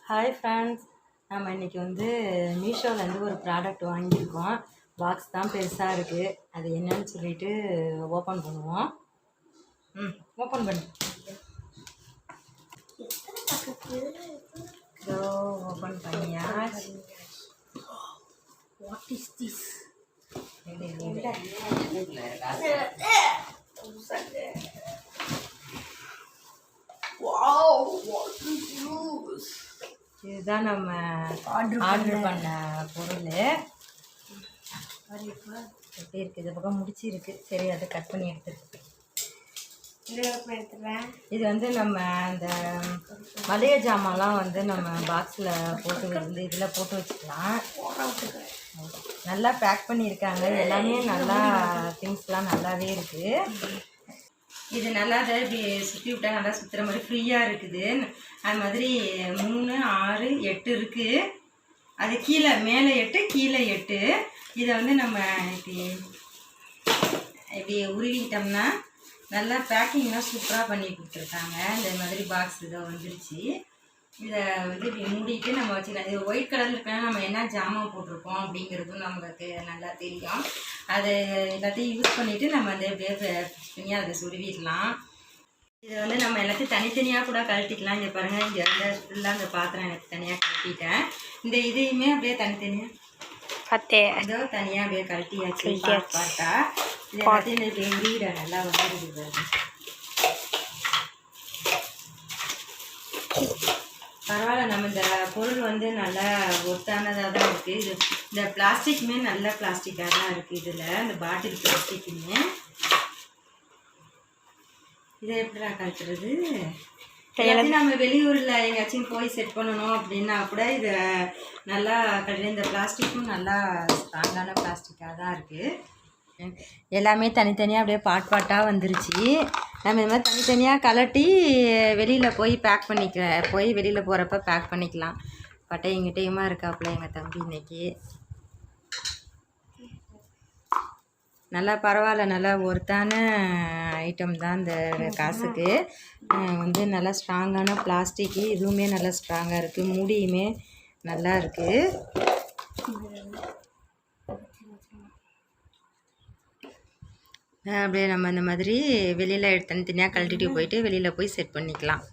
Hi friends, நம்ம இன்றைக்கி வந்து மீஷோலேருந்து ஒரு ப்ராடக்ட் வாங்கியிருக்கோம். பாக்ஸ் தான் பெருசாக இருக்குது. அது என்னன்னு சொல்லிட்டு ஓப்பன் பண்ணுவோம். ஓப்பன் பண்ணு. ஸோ ஓப்பன் பண்ணியாச்சு. What is this? Wow, what is this? இதுதான் நம்ம ஆர்டர் பண்ண பொருள். எப்படி இருக்குது? இந்த பக்கம் முடிச்சு இருக்குது. சரி, அதை கட் பண்ணி எடுத்துருக்கு. இது வந்து நம்ம இந்த மளிகை ஜாமான்லாம் வந்து நம்ம பாக்ஸில் போட்டு வந்து இதில் போட்டு வச்சுக்கலாம். நல்லா பேக் பண்ணியிருக்காங்க. எல்லாமே நல்லா திங்ஸ்லாம் நல்லாவே இருக்குது. இது நல்லா அதை இப்படி சுற்றி விட்டால் நல்லா சுற்றுற மாதிரி ஃப்ரீயாக இருக்குது. அது மாதிரி 3, 6, 8 இருக்குது. அது கீழே மேலே 8 கீழே 8. இதை வந்து நம்ம இப்படி உருவிக்கிட்டோம்னா நல்லா பேக்கிங்லாம் சூப்பராக பண்ணி கொடுத்துருக்காங்க. இந்த மாதிரி பாக்ஸ் இதை வந்துருச்சு. இதை வந்து இப்படி மூடிட்டு நம்ம வச்சுக்கலாம். இது ஒயிட் கலரில் இருக்கனா நம்ம என்ன ஜாமான் போட்டிருக்கோம் அப்படிங்கிறதும் நம்மளுக்கு நல்லா தெரியும். அதை எல்லாத்தையும் யூஸ் பண்ணிவிட்டு நம்ம அந்த பண்ணி அதை சுருவிடலாம். இதை வந்து நம்ம எல்லாத்தையும் தனித்தனியாக கூட கழட்டிக்கலாம். இங்கே பாருங்கள், இங்கே வந்து ஃபுல்லாக அந்த பாத்திரம் எனக்கு தனியாக கழட்டிட்டேன். இந்த இதையுமே அப்படியே தனித்தனியாக ஏதோ தனியாக அப்படியே கழட்டியாச்சு. பார்த்தா இது எல்லாத்தையும் இந்த வீடை நல்லா வந்துடுது. பரவாயில்ல, நம்ம இந்த பொருள் வந்து நல்லா ஒர்த்தானதாக தான் இருக்குது. இது இந்த பிளாஸ்டிக்குமே நல்ல பிளாஸ்டிக்காக தான் இருக்குது. இதில் இந்த பாட்டில் பிளாஸ்டிக்குமே இதை எப்படிடா கழட்டுறது? எல்லாத்தையும் நம்ம வெளியூரில் எங்கேயாச்சும் போய் செட் பண்ணணும் அப்படின்னா கூட இதை நல்லா கழட்டு. இந்த பிளாஸ்டிக்கும் நல்லா ஸ்ட்ராங்கான பிளாஸ்டிக்காக தான் இருக்குது. எல்லாமே தனித்தனியாக அப்படியே பாட்டாக வந்துருச்சு. நம்ம இந்த மாதிரி தனித்தனியாக கலட்டி வெளியில் போய் பேக் வெளியில் போகிறப்ப பேக் பண்ணிக்கலாம். எங்கிட்டையுமா இருக்காப்புல எங்கள் தம்பி இன்னைக்கு. நல்லா பரவாயில்ல, நல்லா ஒர்த்தான ஐட்டம் தான். இந்த காசுக்கு வந்து நல்லா ஸ்ட்ராங்கான பிளாஸ்டிக்கு. இதுவுமே நல்லா ஸ்ட்ராங்காக இருக்குது. மூடியுமே நல்லா இருக்குது. அப்படியே நம்ம இந்த மாதிரி வெளியில் தனித்தனியாக கழட்டிட்டு போயிட்டு வெளியில் போய் செட் பண்ணிக்கலாம்.